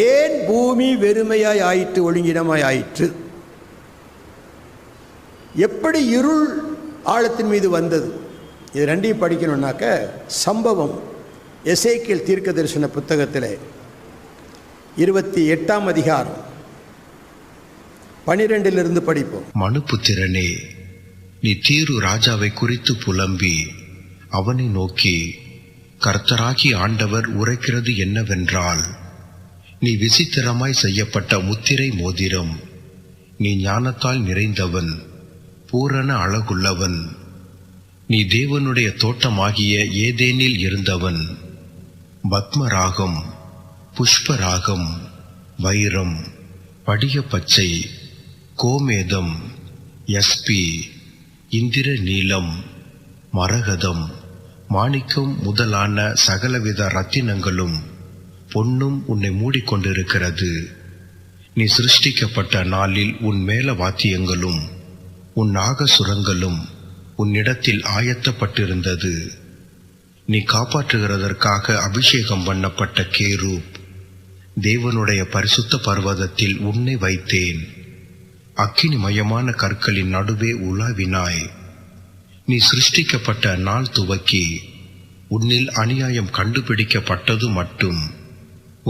ஏன் பூமி வெறுமையாய் ஆயிற்று, ஒழுங்கினமாய் ஆயிற்று? எப்படி இருள் ஆழத்தின் மீது வந்தது? இது ரெண்டையும் படிக்கணும்னாக்க சம்பவம் எசேக்கியேல் தீர்க்க தரிசன புத்தகத்தில் 28ஆம் அதிகாரம் 12 படிப்போம். மனுபுத்திரனே, நீ தீரு ராஜாவை குறித்து புலம்பி அவனை நோக்கி, கர்த்தராகி ஆண்டவர் உரைக்கிறது என்னவென்றால், நீ விசித்திரமாய் செய்யப்பட்ட முத்திரை மோதிரம், நீ ஞானத்தால் நிறைந்தவன், பூரண அழகுள்ளவன், நீ தேவனுடைய தோட்டமாகிய ஏதேனில் இருந்தவன், பத்மராகம், புஷ்பராகம், வைரம், படிக பச்சை, கோமேதம், யஸ்பி, இந்திர நீலம், மரகதம், மாணிக்கம் முதலான சகலவித ரத்தினங்களும் பொன்னும் உன்னை மூடிக்கொண்டிருக்கிறது. நீ சிருஷ்டிக்கப்பட்ட நாளில் உன் மேல வாத்தியங்களும் உன் நாகசுரங்களும் உன்னிடத்தில் ஆயத்தப்பட்டிருந்தது. நீ காப்பாற்றுகிறதற்காக அபிஷேகம் பண்ணப்பட்ட கேரூப், தேவனுடைய பரிசுத்த பர்வதத்தில் உன்னை வைத்தேன். அக்கினிமயமான கற்களின் நடுவே உலாவினாய். நீ சிருஷ்டிக்கப்பட்ட நாள் துவக்கி உன்னில் அநியாயம் கண்டுபிடிக்கப்பட்டது மட்டும்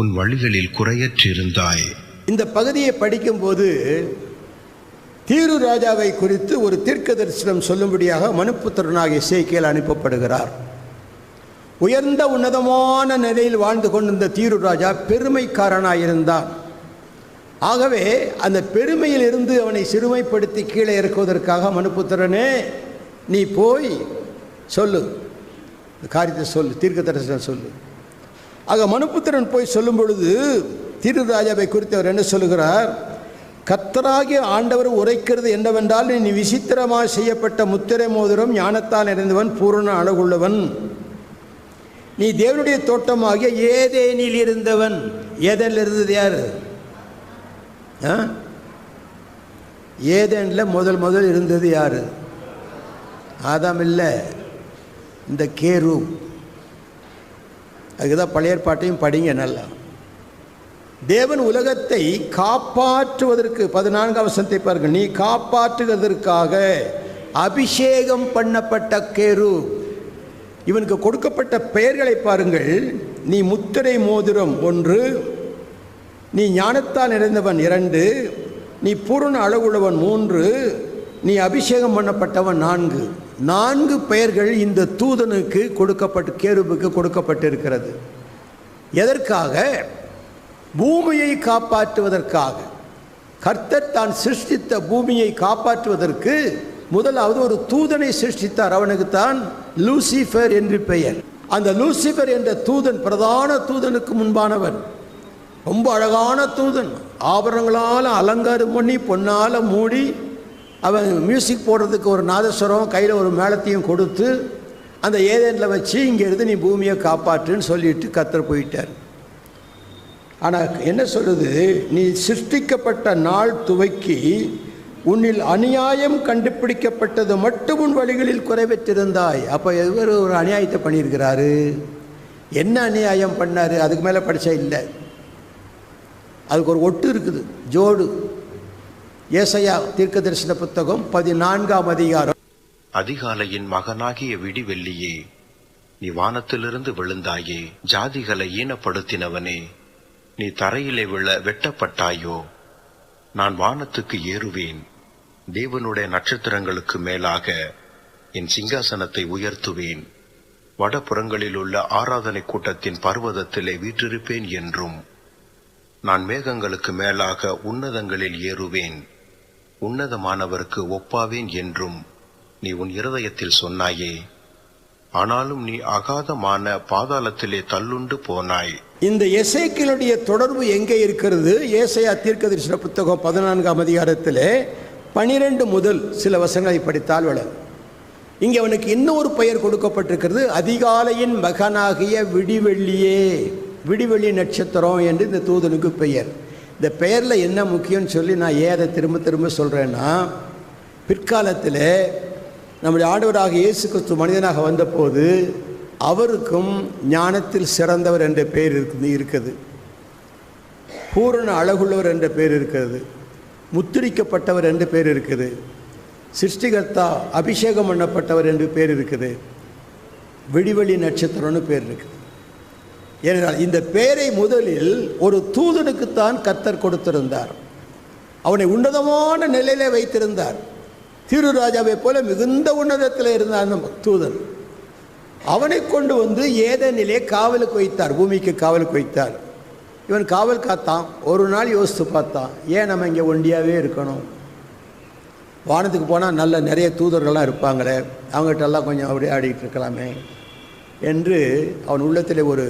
உன் வழிகளில் குறையற்றிருந்தாய். இந்த பகுதியை படிக்கும்போது தீரு ராஜாவை குறித்து ஒரு தீர்க்க தரிசனம் சொல்லும்படியாக மனுபுத்திரனாகிய எசேக்கியேல் அனுப்பப்படுகிறார். உயர்ந்த உன்னதமான நிலையில் வாழ்ந்து கொண்டிருந்த தீரு ராஜா பெருமைக்காரனாயிருந்தான். ஆகவே அந்த பெருமையில் இருந்து அவனை சிறுமைப்படுத்தி கீழே இறக்குவதற்காக, மனுபுத்திரனே நீ போய் சொல்லு, காரியத்தை சொல்லு, தீர்க்க தரிசனம் சொல்லு. ஆக மனுபுத்திரன் போய் சொல்லும் பொழுது தீரு ராஜாவை குறித்து அவர் என்ன சொல்லுகிறார்? கர்த்தராகிய ஆண்டவர் உரைக்கிறது என்னவென்றால், நீ விசித்திரமாக செய்யப்பட்ட முத்திரை மோதிரம், ஞானத்தால் நிறைந்தவன், பூரண அழகுள்ளவன், நீ தேவனுடைய தோட்டமாகிய ஏதேனில் இருந்தவன். ஏதேனில் இருந்தது யாரு? ஏதேனில் முதல் இருந்தது யாரு? ஆதாம் இல்லை, இந்த கேரூப். அதுக்குதான் பழைய ஏற்பாட்டையும் படிங்க நல்லா. தேவன் உலகத்தை காப்பாற்றுவதற்கு 14ஆம் வசனத்தை பாருங்கள். நீ காப்பாற்றுவதற்காக அபிஷேகம் பண்ணப்பட்ட கேரூப். இவனுக்கு கொடுக்கப்பட்ட பெயர்களை பாருங்கள். நீ முத்திரை மோதிரம் 1, நீ ஞானத்தால் நிறைந்தவன் 2, நீ பூரண அழகுள்ளவன் 3, நீ அபிஷேகம் பண்ணப்பட்டவன் 4. 4 பெயர்கள் இந்த தூதனுக்கு கொடுக்கப்பட்டு, கேருபுக்கு கொடுக்கப்பட்டிருக்கிறது. எதற்காக? பூமியை காப்பாற்றுவதற்காக. கர்த்தர் தான் சிருஷ்டித்த பூமியை காப்பாற்றுவதற்கு முதலாவது ஒரு தூதனை சிருஷ்டித்தார். அவனுக்குத்தான் லூசிஃபர் என்று பெயர். அந்த லூசிஃபர் என்ற தூதன் பிரதான தூதனுக்கு முன்பானவன். ரொம்ப அழகான தூதன், ஆபரணங்களால் அலங்காரம் பண்ணி பொன்னால் மூடி, அவன் மியூசிக் போடுறதுக்கு ஒரு நாதஸ்வரம் கையில் ஒரு மேளத்தையும் கொடுத்து அந்த ஏதேனில் வச்சு, இங்கே இருந்து நீ பூமியை காப்பாற்றுன்னு சொல்லிட்டு கர்த்தர் போயிட்டார். ஆனால் என்ன சொல்லுது? நீ சிருஷ்டிக்கப்பட்ட நாள் துவக்கி உன்னில் அநியாயம் கண்டுபிடிக்கப்பட்டது மட்டும் உன் வழிகளில் குறைவற்றிருந்தாய். அப்போ எவர் ஒரு அநியாயத்தை பண்ணியிருக்கிறாரு? என்ன அநியாயம் பண்ணார்? அதுக்கு மேலே படித்தா இல்லை, அதுக்கு ஒரு ஒட்டு இருக்குது, ஜோடு. ஏசாயா தீர்க்க தரிசன புத்தகம் 14ஆம் அதிகாரம். அதிகாலையின் மகனாகிய விடிவெள்ளியே, நீ வானத்திலிருந்து விழுந்தாயே. ஜாதிகளை ஈனப்படுத்தினவனே, நீ தரையிலே விழ வெட்டப்பட்டாயோ. நான் வானத்துக்கு ஏறுவேன், தேவனுடைய நட்சத்திரங்களுக்கு மேலாக என் சிங்காசனத்தை உயர்த்துவேன். வடபுறங்களில் உள்ள ஆராதனை கூட்டத்தின் பர்வதத்திலே வீற்றிருப்பேன் என்றும், நான் மேகங்களுக்கு மேலாக உன்னதங்களில் ஏறுவேன், உன்னதமானவருக்கு ஒப்பாவேன் என்றும் நீ உன் இருதயத்தில் சொன்னாயே. ஆனாலும் நீ அகாதமான பாதாளத்திலே தள்ளுண்டு போனாய். இந்த எசேக்கியேலுடைய தொடர்பு எங்கே இருக்கிறது? ஏசாயா தீர்க்க தரிசன புத்தகம் 14ஆம் அதிகாரத்தில் 12 முதல் சில வசனங்களை படித்தால் வளரும். இங்கே அவனுக்கு இன்னொரு பெயர் கொடுக்கப்பட்டிருக்கிறது, அதிகாலையின் மகனாகிய விடிவெள்ளியே, விடிவெள்ளி நட்சத்திரம் என்று இந்த தூதனுக்கு பெயர். இந்த பெயரில் என்ன முக்கியம்னு சொல்லி நான் ஏன் அதை திரும்ப திரும்ப சொல்கிறேன்னா, பிற்காலத்தில் நம்முடைய ஆண்டவராக இயேசு கிறிஸ்து மனிதனாக வந்தபோது அவருக்கும் ஞானத்தில் சிறந்தவர் என்ற பெயர் இருக்குது. பூரண அழகுள்ளவர் என்ற பேர் இருக்கிறது, முத்திரிக்கப்பட்டவர் என்று பேர் இருக்குது, சிருஷ்டிகர்த்தா அபிஷேகம் பண்ணப்பட்டவர் என்று பேர் இருக்குது, விடிவெளி நட்சத்திரம்னு பேர் இருக்குது. ஏனென்றால் இந்த பெயரை முதலில் ஒரு தூதனுக்குத்தான் கர்த்தர் கொடுத்திருந்தார். அவனை உன்னதமான நிலையிலே வைத்திருந்தார். தீருராஜாவை போல மிகுந்த உன்னதத்தில் இருந்தார் அந்த தூதன். அவனை கொண்டு வந்து ஏதேனிலே காவலுக்கு வைத்தார், பூமிக்கு காவலுக்கு வைத்தார். இவன் காவல் காத்தான். ஒரு நாள் யோசித்து பார்த்தான், ஏன் நம்ம இங்கே ஒண்டியாகவே இருக்கணும், வானத்துக்கு போனால் நல்ல நிறைய தூதர்கள்லாம் இருப்பாங்களே, அவங்ககிட்டெல்லாம் கொஞ்சம் அப்படியே ஆடிக்கிட்டு இருக்கலாமே என்று அவன் உள்ளத்தில் ஒரு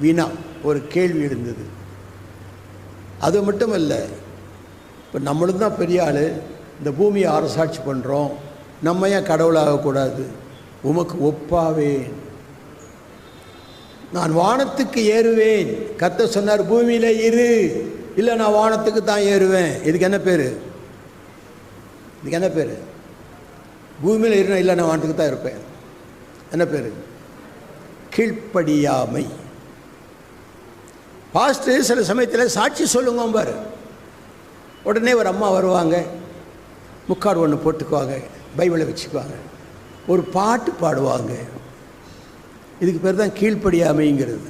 வினா, ஒரு கேள்வி இருந்தது. அது மட்டுமல்ல, இப்போ நம்மளும் தான் பெரிய ஆள், இந்த பூமியை அரசாட்சி பண்ணுறோம், நம்ம ஏன் கடவுளாகக்கூடாது, உமக்கு ஒப்பாவேன், நான் வானத்துக்கு ஏறுவேன். கர்த்தர் சொன்னார், பூமியில் இரு, இல்லை நான் வானத்துக்கு தான் ஏறுவேன். இதுக்கு என்ன பேர்? இதுக்கு என்ன பேர்? பூமியில் இருந்தேன், இல்லை நான் வானத்துக்கு தான் இருப்பேன். என்ன பேர்? கீழ்ப்படியாமை. பாஸ்டர் சில சமயத்தில் சாட்சி சொல்லுங்க பாரு, உடனே ஒரு அம்மா வருவாங்க, முக்காடு ஒன்று போட்டுக்குவாங்க, பைபிளை வச்சுக்குவாங்க, ஒரு பாட்டு பாடுவாங்க. இதுக்கு பேர் தான் கீழ்ப்படியாமைங்கிறது.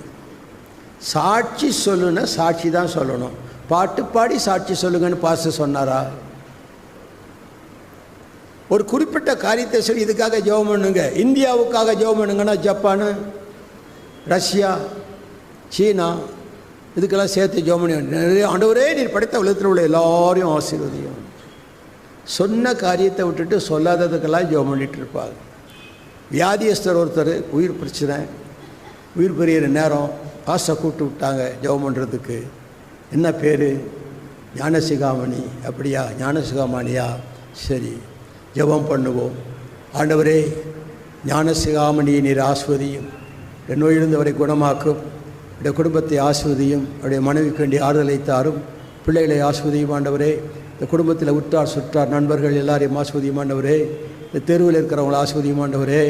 சாட்சி சொல்லுன்னா சாட்சி தான் சொல்லணும். பாட்டு பாடி சாட்சி சொல்லுங்கன்னு பாஸ்டர் சொன்னாரா? ஒரு குறிப்பிட்ட காரியத்தை சொல்லி இதுக்காக ஜெபம் பண்ணுங்க, இந்தியாவுக்காக ஜெபம் பண்ணுங்கன்னா ஜப்பானு, ரஷ்யா, சீனா, இதுக்கெல்லாம் சேர்த்து ஜெபம் பண்ணி நிறைய ஆண்டவரே நீர் படைத்த உலகத்தில் உள்ள எல்லாரையும் ஆசீர்வதியும். சொன்ன காரியத்தை விட்டுட்டு சொல்லாததுக்கெல்லாம் ஜெபம் பண்ணிட்டு இருப்பாங்க. வியாதியஸ்தர் ஒருத்தர் உயிர் பிரச்சனை, உயிர் பெரிய நேரம் பாஸ்டை கூப்பிட்டு விட்டாங்க ஜெபம் பண்ணுறதுக்கு. என்ன பேர்? ஞானசிகாமணி. அப்படியா, ஞானசிகாமணியா, சரி ஜெபம் பண்ணுவோம். ஆண்டவரே ஞானசிகாமணியை நீர் ஆஸ்வதியும், என் நோயிலிருந்தவரை குணமாக்கும், என்னுடைய குடும்பத்தை ஆஸ்வதியும், அவருடைய மனைவிக்கு வேண்டிய ஆறுதலை தாரும், பிள்ளைகளை ஆஸ்வதியும் ஆண்டவரே, இந்த குடும்பத்தில் உற்றார் சுற்றார் நண்பர்கள் எல்லாரையும் ஆஸ்வதியும் ஆண்டவரே, இந்த தெருவில் இருக்கிறவங்களை ஆஸ்வதியும் ஆண்டவரே,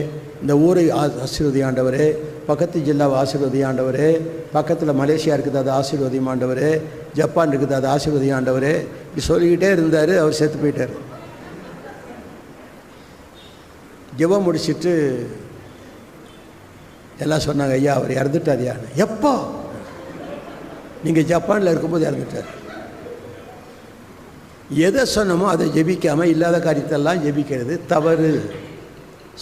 இந்த ஊரை ஆசீர்வதி ஆண்டவரே, பக்கத்து ஜில்லாவை ஆசீர்வதி ஆண்டவரே, பக்கத்தில் மலேசியா இருக்குது அது ஆசீர்வதி ஆண்டவரே, ஜப்பான் இருக்குது அது ஆசீர்வதி ஆண்டவரே. இப்படி சொல்லிக்கிட்டே இருந்தார். அவர் செத்து போயிட்டார். ஜெபம் முடிச்சுட்டு எல்லாம் சொன்னாங்க, ஐயா அவர் இறந்துட்டார். யான்னு? எப்போ? நீங்கள் ஜப்பானில் இருக்கும்போது இறந்துட்டார். எதை சொன்னமோ அதை ஜெபிக்காமல் இல்லாத காரியத்தெல்லாம் ஜெபிக்கிறது தவறு.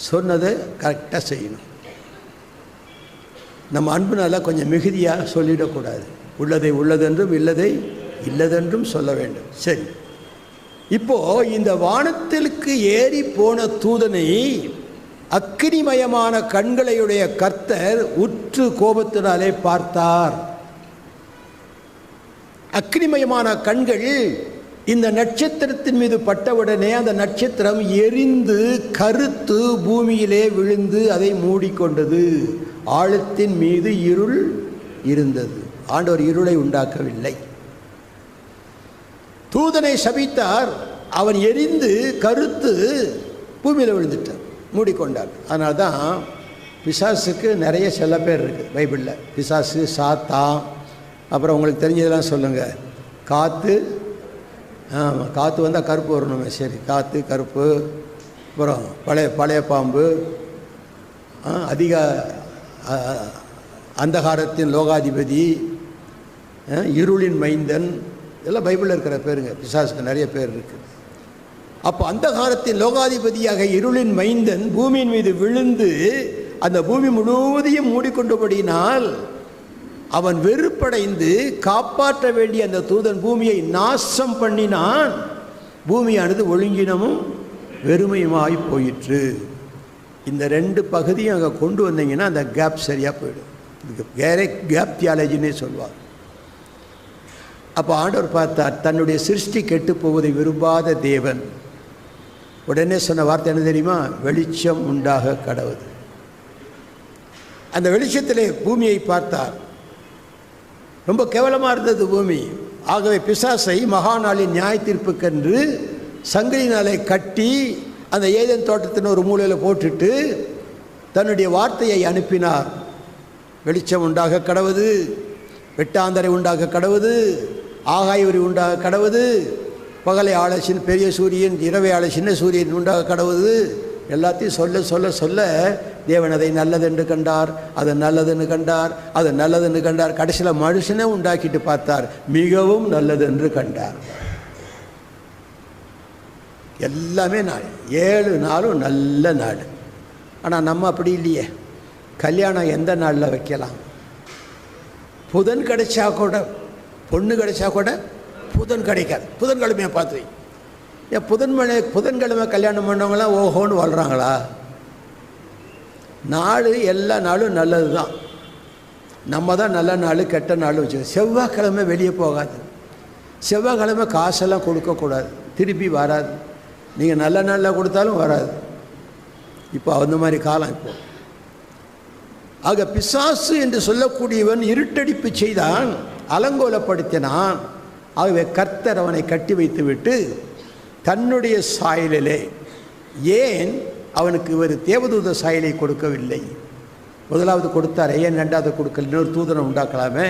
சொன்னதை கரெக்டாக செய்யணும். நம்ம அன்புனால கொஞ்சம் மிகுதியாக சொல்லிடக்கூடாது. உள்ளதை உள்ளதென்றும் இல்லதை இல்லதென்றும் சொல்ல வேண்டும். சரி, இப்போ இந்த வானத்திற்கு ஏறி போன தூதனை அக்கினிமயமான கண்களையுடைய கர்த்தர் உற்று கோபத்தினாலே பார்த்தார். அக்கினிமயமான கண்கள் இந்த நட்சத்திரத்தின் மீது பட்டவுடனே அந்த நட்சத்திரம் எரிந்து கருத்து பூமியிலே விழுந்து அதை மூடிக்கொண்டது. ஆழத்தின் மீது இருள் இருந்தது. ஆண்டவர் இருளை உண்டாக்கவில்லை. தூதனை சபித்தார். அவன் எரிந்து கருத்து பூமியில் விழுந்துட்டார், மூடிக்கொண்டார். அதனால தான் பிசாசுக்கு நிறைய செல்ல பேர் இருக்குது பைபிளில். பிசாசு, சாத்தான், அப்புறம் உங்களுக்கு தெரிஞ்சதெல்லாம் சொல்லுங்கள். காற்று, ஆமாம், காற்று வந்தால் கருப்பு வரணுமே, சரி, காற்று கருப்பு. அப்புறம் பழைய பாம்பு, அதிக அந்தகாரத்தின் லோகாதிபதி, இருளின் மைந்தன், இதெல்லாம் பைபிளில் இருக்கிற பேருங்க. பிசாசுக்கு நிறைய பேர் இருக்குது. அப்போ அந்தகாரத்தின் லோகாதிபதியாக இருளின் மைந்தன் பூமியின் மீது விழுந்து அந்த பூமி முழுவதையும் மூடிக்கொண்டபடியினால் அவன் வெறுப்படைந்து காப்பாற்ற வேண்டிய அந்த தூதன் பூமியை நாசம் பண்ணினான். பூமியானது ஒழுங்கினமும் வெறுமையுமாய் போயிற்று. இந்த ரெண்டு பகுதியும் அங்கே கொண்டு வந்தீங்கன்னா அந்த கேப் சரியாக போயிடும். இதுக்கு வேற கேப் தியாலஜின்னே சொல்வார். அப்போ ஆண்டவர் பார்த்தார், தன்னுடைய சிருஷ்டி கெட்டு போவதை விரும்பாத தேவன். உடனே சொன்ன வார்த்தை என்ன தெரியுமா? வெளிச்சம் உண்டாக கடவுது. அந்த வெளிச்சத்திலே பூமியை பார்த்தார். ரொம்ப கேவலமாக இருந்தது பூமி. ஆகவே பிசாசை மகாநாளின் நியாய தீர்ப்புக்கென்று சங்கிலினாலே கட்டி அந்த ஏதேன் தோட்டத்தின் ஒரு மூலையில் போட்டுட்டு தன்னுடைய வார்த்தையை அனுப்பினார். வெளிச்சம் உண்டாக கடவுது, வெட்டாந்தரை உண்டாக கடவுது, ஆகாய உரி உண்டாக கடவுது, பகலை ஆள சின்ன பெரிய சூரியன், இரவை ஆள சின்ன சூரியன் உண்டாக கடவுது. எல்லாத்தையும் சொல்ல சொல்ல சொல்ல தேவன் அதை நல்லதென்று கண்டார், அது நல்லதுன்னு கண்டார், அது நல்லதுன்னு கண்டார். கடைசியில் மனுஷனை உண்டாக்கிட்டு பார்த்தார், மிகவும் நல்லதென்று கண்டார். எல்லாமே நாள் 7 நாளும் நல்ல நாள். ஆனால் நம்ம அப்படி இல்லையே. கல்யாணம் எந்த நாளில் வைக்கலாம்? புதன் கிடைச்சா கூட, பொண்ணு கிடைச்சா கூட புதன் கிடைக்காது. புதன்கிழமையை பார்த்து வை. ஏன் புதன்கிழமை கல்யாணம் பண்ணவங்களாம் ஓஹோன்னு வாழ்கிறாங்களா? நாள் எல்லா நாளும் நல்லது தான். நம்ம தான் நல்ல நாள் கெட்ட நாள் வச்சுக்கோங்க. செவ்வாய்க்கிழமை வெளியே போகாது. செவ்வாய்க்கிழமை காசெல்லாம் கொடுக்கக்கூடாது, திருப்பி வராது. நீங்கள் நல்ல நாளில் கொடுத்தாலும் வராது. இப்போ அந்த மாதிரி காலம் இப்போ. ஆக பிசாசு என்று சொல்லக்கூடியவன் இருட்டடிப்பு செய்தான், அலங்கோலப்படுத்தினான். ஆகவே கர்த்தர் அவனை கட்டி வைத்து விட்டு தன்னுடைய சாயலிலே, ஏன் அவனுக்கு ஒரு தேவதூத சாயலை கொடுக்கவில்லை? முதலாவது கொடுத்தார், ஏன் ரெண்டாவது கொடுக்கல? இன்னொரு தூதனை உண்டாக்கலாமே.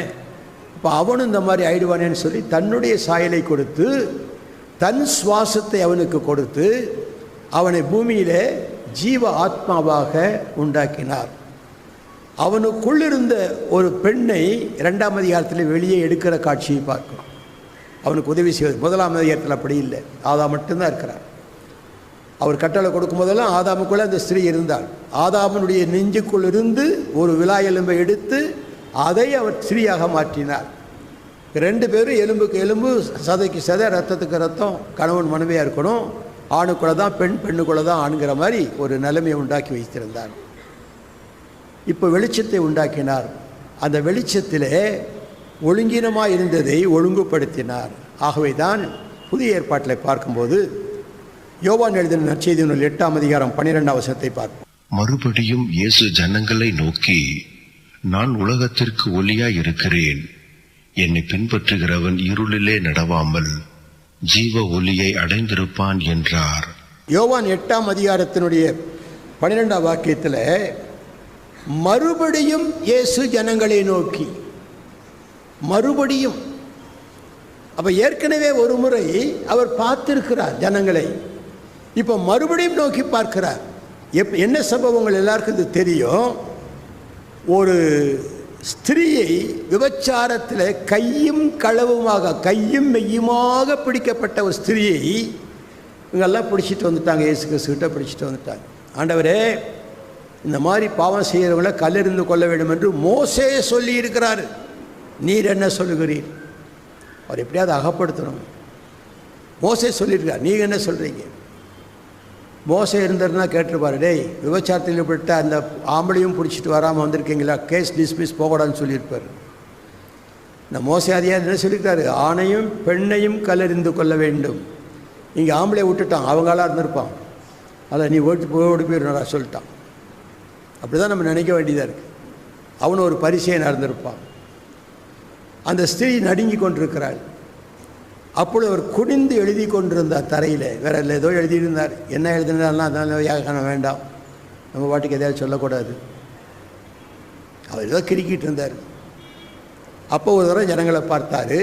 இப்போ அவனும் இந்த மாதிரி ஆயிடுவானேன்னு சொல்லி தன்னுடைய சாயலை கொடுத்து, தன் சுவாசத்தை அவனுக்கு கொடுத்து, அவனை பூமியிலே ஜீவ ஆத்மாவாக உண்டாக்கினார். அவனுக்குள்ளிருந்த ஒரு பெண்ணை 2ஆம் அதிகாரத்தில் வெளியே எடுக்கிற காட்சியை பார்க்கிறோம். அவனுக்கு உதவி செய்வது. 1ஆம் அதிகாரத்தில் அப்படி இல்லை, ஆதாம் மட்டும்தான் இருக்கிறார். அவர் கட்டளை கொடுக்கும் போதெல்லாம் ஆதாமுக்குள்ளே அந்த ஸ்திரீ இருந்தாள். ஆதாமனுடைய நெஞ்சுக்குள் இருந்து ஒரு விலா எலும்பை எடுத்து அதை அவர் ஸ்திரீயாக மாற்றினார். 2 பேரும் எலும்புக்கு எலும்பு, சதைக்கு சதை, ரத்தத்துக்கு ரத்தம், கணவன் மனைவியாக இருக்கணும். ஆணுக்குள்ளே தான் பெண், பெண்ணுக்குள்ளே தான் ஆணுங்கிற மாதிரி ஒரு நிலைமையை உண்டாக்கி வைத்திருந்தார். இப்போ வெளிச்சத்தை உண்டாக்கினார். அந்த வெளிச்சத்திலே ஒழுங்கினமாக இருந்ததை ஒழுங்குபடுத்தினார். ஆகவே தான் புதிய ஏற்பாட்டில் பார்க்கும்போது யோவான் எழுதின நற்செய்தி நூல் 8ஆம் அதிகாரம் 12ஆம் வசனத்தை பார்ப்போம். மறுபடியும் இயேசு ஜனங்களை நோக்கி, நான் உலகத்திற்கு ஒளியாய் இருக்கிறேன். என்னை பின்பற்றுகிறவன் இருளிலே நடவாமல் ஜீவ ஒளியை அடைந்திருப்பான் என்றார். யோவான் 8ஆம் அதிகாரத்தினுடைய 12ஆம் வாக்கியத்தில் மறுபடியும் இயேசு ஜனங்களை நோக்கி, மறுபடியும். அப்போ ஏற்கனவே ஒரு முறை அவர் பார்த்திருக்கிறார் ஜனங்களை, இப்போ மறுபடியும் நோக்கி பார்க்கிறார். என்ன சம்பவங்கள் எல்லாருக்கும் இது தெரியும். ஒரு ஸ்திரீயை விபச்சாரத்தில் கையும் களவுமாக, கையும் மெய்யுமாக பிடிக்கப்பட்ட ஒரு ஸ்திரீயை இவங்கெல்லாம் பிடிச்சிட்டு வந்துட்டாங்க. இயேசு கிறிஸ்துக்கிட்ட பிடிச்சிட்டு வந்துட்டாங்க. ஆண்டவரே, இந்த மாதிரி பாவம் செய்கிறவங்களை கல்லெறிந்து கொள்ள வேண்டும் என்று மோசே சொல்லி இருக்கிறார், நீர் என்ன சொல்லுகிறீர்? அவர் எப்படியாவது அகப்படுத்தணும். மோசே சொல்லியிருக்கார், நீங்கள் என்ன சொல்கிறீங்க? மோசே இருந்தாருன்னா கேட்டிருப்பாரு, டேய் விபச்சாரத்தில் ஈடுபட்ட அந்த ஆம்பளையும் பிடிச்சிட்டு வராமல் வந்திருக்கீங்களா, கேஸ் டிஸ்மிஸ் போகக்கூடாதுன்னு சொல்லியிருப்பார். இந்த மோசே அதிகாரி என்ன சொல்லியிருக்காரு? ஆணையும் பெண்ணையும் கல்லெறிந்து கொள்ள வேண்டும். இங்கே ஆம்பளை விட்டுட்டான், அவங்களாம் இருந்திருப்பான், அதை நீ ஓடி போயிடுறா சொல்லிட்டான். அப்படி தான் நம்ம நினைக்க வேண்டியதாக இருக்குது. அவனும் ஒரு பரிசையனாக இருந்திருப்பான். அந்த ஸ்திரீ நடுங்கி கொண்டிருக்கிறாள். அப்பொழுது அவர் குனிந்து எழுதி கொண்டிருந்தார் தரையில். வேற இல்லை, ஏதோ எழுதியிருந்தார். என்ன எழுதினார்னா அதனால வியாகரணம் வேண்டாம், நம்ம பாட்டுக்கு எதையாவது சொல்லக்கூடாது. அவர் ஏதோ கிறுக்கிட்டு இருந்தார். அப்போ ஒரு தடவை ஜனங்களை பார்த்தாரு.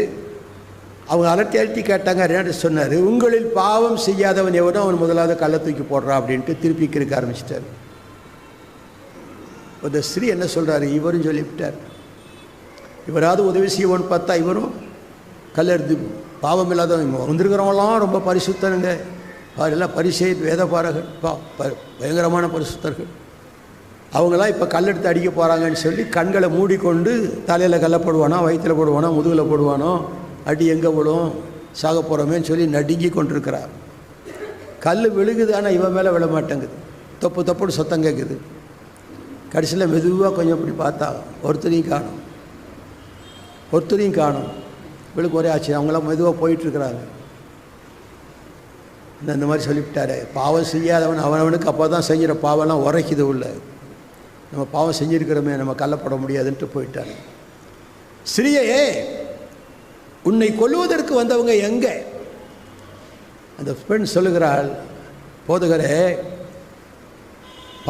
அவங்க அலட்டி கேட்டாங்க. என்ன சொன்னார்? உங்களில் பாவம் செய்யாதவன் எவனோ அவன் முதலாவது கள்ள தூக்கி போடுறான் அப்படின்ட்டு திருப்பி கிறுக்க ஆரம்பிச்சிட்டார். இந்த ஸ்திரீ என்ன சொல்கிறாரு? இவரும் சொல்லிவிட்டார். இவராவது உதவி செய்வோன்னு பார்த்தா இவரும் கல்லெடுத்து பாவம் இல்லாதவங்க வந்திருக்கிறவங்களாம் ரொம்ப பரிசுத்தனுங்க, அவரெல்லாம் பரிசை வேதபாரகர், பயங்கரமான பரிசுத்தர்கள். அவங்களாம் இப்போ கல்லெடுத்து அடிக்க போகிறாங்கன்னு சொல்லி கண்களை மூடிக்கொண்டு தலையில் கல்லை போடுவானோ, வயிற்றில் போடுவானோ, முதுகில் போடுவானோ, அடி எங்கே விடும், சாக போகிறோமேன்னு சொல்லி நடுங்கி கொண்டிருக்கிறார். கல் விழுகுது, ஆனால் இவன் மேலே விழ மாட்டேங்குது. தொப்பு தொப்புன்னு சத்தம் கேட்குது. கடைசியில் மெதுவாக கொஞ்சம் இப்படி பார்த்தா ஒருத்தரையும் காணும். இவளுக்கு ஒரே ஆச்சு. அவங்களாம் மெதுவாக போயிட்டுருக்குறாங்க. இந்த மாதிரி சொல்லிவிட்டாரு, பாவம் செய்யாதவன் அவனவனுக்கு அப்போ தான் செஞ்சிட பாவம்லாம் உரைக்குது உள்ள. நம்ம பாவம் செஞ்சுருக்கிறோமே, நம்ம கள்ளப்பட முடியாதுன்ட்டு போயிட்டாரு. ஸ்ரீயே, உன்னை கொல்லுவதற்கு வந்தவங்க எங்கே? அந்த பெண் சொல்லுகிறாள், போதுகிறே,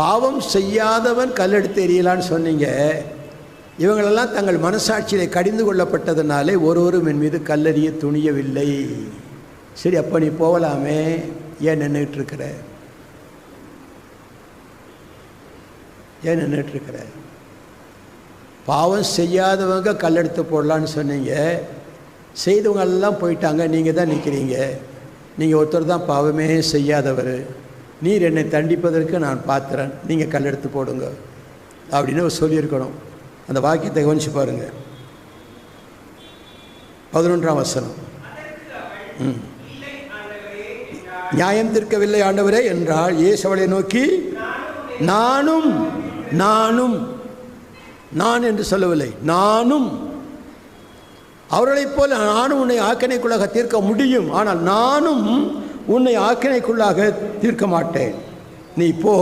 பாவம் செய்யாதவன் கல்லெடுத்து எறியலான்னு சொன்னீங்க, இவங்களெல்லாம் தங்கள் மனசாட்சியிலே கடிந்து கொள்ளப்பட்டதுனாலே ஒருவரும் என் மீது கல்லறிய துணியவில்லை. சரி, அப்போ நீ போகலாமே, ஏன் நின்றுட்டு இருக்கிற? ஏன் நின்றுட்டு இருக்கிற? பாவம் செய்யாதவங்க கல்லெடுத்து போடலான்னு சொன்னீங்க, செய்தவங்கெல்லாம் போயிட்டாங்க, நீங்கள் தான் நிற்கிறீங்க. நீங்கள் ஒருத்தர் தான் பாவமே செய்யாதவர், நீர் என்னை தண்டிப்பதற்கு நான் பார்த்துறேன், நீங்கள் கல்லெடுத்து போடுங்க அப்படின்னு சொல்லியிருக்கணும். அந்த வாக்கியத்தை கவனிச்சு பாருங்க. 11ஆம் வசனம். நியாயம் தீர்க்கவில்லை ஆண்டவரே என்றால் இயேசு அவளை நோக்கி, நானும் நானும் நான் என்று சொல்லவில்லை, நானும் அவர்களைப் போல நானும் உன்னை ஆக்கினைக்குள்ளாக தீர்க்க முடியும், ஆனால் நானும் உன்னை ஆக்கினைக்குள்ளாக தீர்க்க மாட்டேன். நீ போ,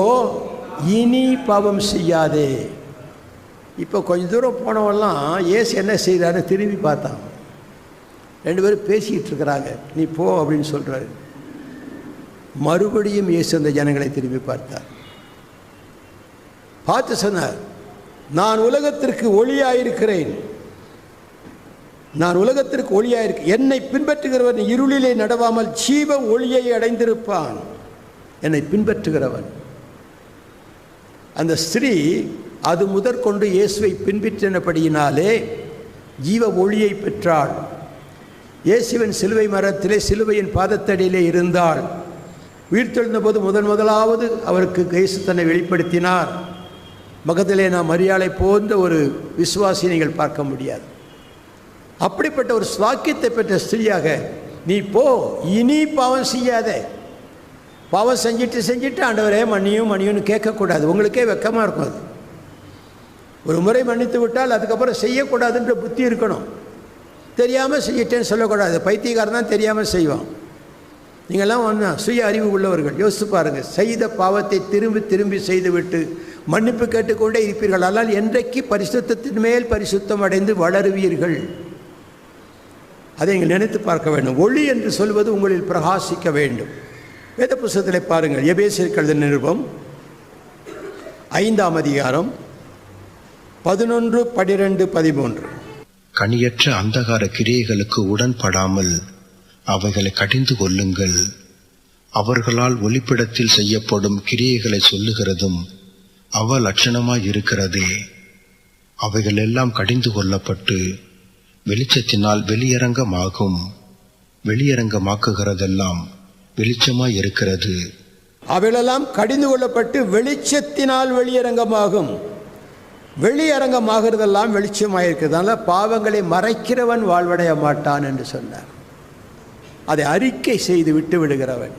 இனி பாவம் செய்யாதே. இப்போ கொஞ்சம் தூரம் போனவெல்லாம் இயேசு என்ன செய்கிறாரு திரும்பி பார்த்தான். 2 பேரும் பேசிக்கிட்டு இருக்கிறாங்க. நீ போ அப்படின்னு சொல்கிறாரு. மறுபடியும் இயேசு அந்த ஜனங்களை திரும்பி பார்த்தார். பார்த்து சொன்னார், நான் உலகத்திற்கு ஒளியாயிருக்கிறேன், நான் உலகத்திற்கு ஒளியாயிருக்கிறேன். என்னை பின்பற்றுகிறவன் இருளிலே நடவாமல் ஜீவ ஒளியை அடைந்திருப்பான். என்னை பின்பற்றுகிறவன். அந்த ஸ்திரீ அது முதற்கொண்டு இயேசுவை பின்பற்றினபடியினாலே ஜீவ ஒளியை பெற்றாள். இயேசுவின் சிலுவை மரத்திலே சிலுவையின் பாதத்தடியிலே இருந்தாள். உயிர்த்தெழுந்த போது முதலாவது அவருக்கு இயேசு தன்னை வெளிப்படுத்தினார். மகதலேனா மரியாளை போன்ற ஒரு விசுவாசி நீங்கள் பார்க்க முடியாது. அப்படிப்பட்ட ஒரு ஸ்வாக்கியத்தை பெற்ற ஸ்திரீயாக நீ போ, இனி பாவம் செய்யாத. பாவம் செஞ்சுட்டு ஆண்டவரே மன்னியும்னு கேட்கக்கூடாது. உங்களுக்கே வெக்கமாக இருக்கும். அது ஒரு முறை மன்னித்து விட்டால் அதுக்கப்புறம் செய்யக்கூடாதுன்ற புத்தி இருக்கணும். தெரியாமல் செய்யிட்டேன்னு சொல்லக்கூடாது. பைத்தியக்காரன் தான் தெரியாமல் செய்வான். நீங்கள்லாம் ஒன்றா சுய அறிவு உள்ளவர்கள், யோசித்து பாருங்கள். செய்த பாவத்தை திரும்பி திரும்பி செய்துவிட்டு மன்னிப்பு கேட்டுக்கொண்டே இருப்பீர்கள். ஆனால் என்றைக்கு பரிசுத்தத்தின் மேல் பரிசுத்தம் அடைந்து வளருவீர்கள்? அதை நீங்கள் நினைத்து பார்க்க வேண்டும். ஒளி என்று சொல்வது உங்களில் பிரகாசிக்க வேண்டும். வேத புத்தகத்தில் பாருங்கள். எபேசியர் எழுதின நிருபம் 5ஆம் அதிகாரம் 11, 12, 13. கனியற்ற அந்தகார கிரியைகளுக்கு உடன்படாமல் அவைகளை கடிந்து கொள்ளுங்கள். அவர்களால் ஒளிப்பிடத்தில் செய்யப்படும் கிரியைகளை சொல்லுகிறதும் அவலட்சணமாய் இருக்கிறதே. அவைகள் எல்லாம் கடிந்து கொள்ளப்பட்டு வெளிச்சத்தினால் வெளியரங்கமாகும். வெளியரங்கமாக்குகிறதெல்லாம் வெளிச்சமாய் இருக்கிறது. அவைகளெல்லாம் கடிந்து கொள்ளப்பட்டு வெளிச்சத்தினால் வெளியரங்கமாகும். வெளியரங்கமாகிறதெல்லாம் வெளிச்சமாயிருக்கிறது. அதனால் பாவங்களை மறைக்கிறவன் வாழ்வடைய மாட்டான் என்று சொன்னார். அதை அறிக்கை செய்து விட்டு விடுகிறவன்.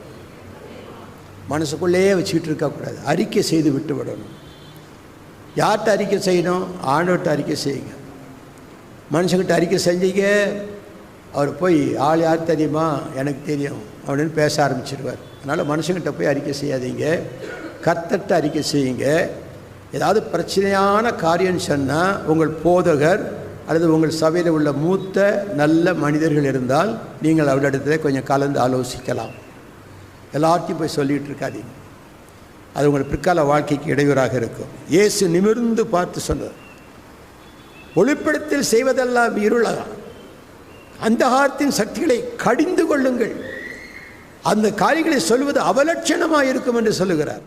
மனசுக்குள்ளேயே வச்சுக்கிட்டு இருக்கக்கூடாது. அறிக்கை செய்து விட்டு விடணும். யார்கிட்ட அறிக்கை செய்யணும்? ஆண்டவர்கிட்ட அறிக்கை செய்யுங்க. மனுஷங்கிட்ட அறிக்கை செஞ்சீங்க, அவர் போய் ஆள் யார் தெரியுமா, எனக்கு தெரியும் அப்படின்னு பேச ஆரம்பிச்சிடுவார். அதனால் மனுஷங்கிட்ட போய் அறிக்கை செய்யாதீங்க, கர்த்தர்கிட்ட அறிக்கை செய்யுங்க. ஏதாவது பிரச்சனையான காரியம்னு சொன்னால் உங்கள் போதகர் அல்லது உங்கள் சபையில் உள்ள மூத்த நல்ல மனிதர்கள் இருந்தால் நீங்கள் அவரிடத்துல கொஞ்சம் கலந்து ஆலோசிக்கலாம். எல்லாத்தையும் போய் சொல்லிகிட்டு இருக்காதீங்க. அது உங்கள் பிற்கால வாழ்க்கைக்கு இடையூறாக இருக்கும். இயேசு நிமிர்ந்து பார்த்து சொன்னார், ஒளிப்படத்தில் செய்வதெல்லாம் இருளகம், அந்தகாரத்தின் சக்திகளை கடிந்து கொள்ளுங்கள். அந்த காரியங்களை சொல்வது அவலட்சணமாக இருக்கும் என்று சொல்லுகிறார்.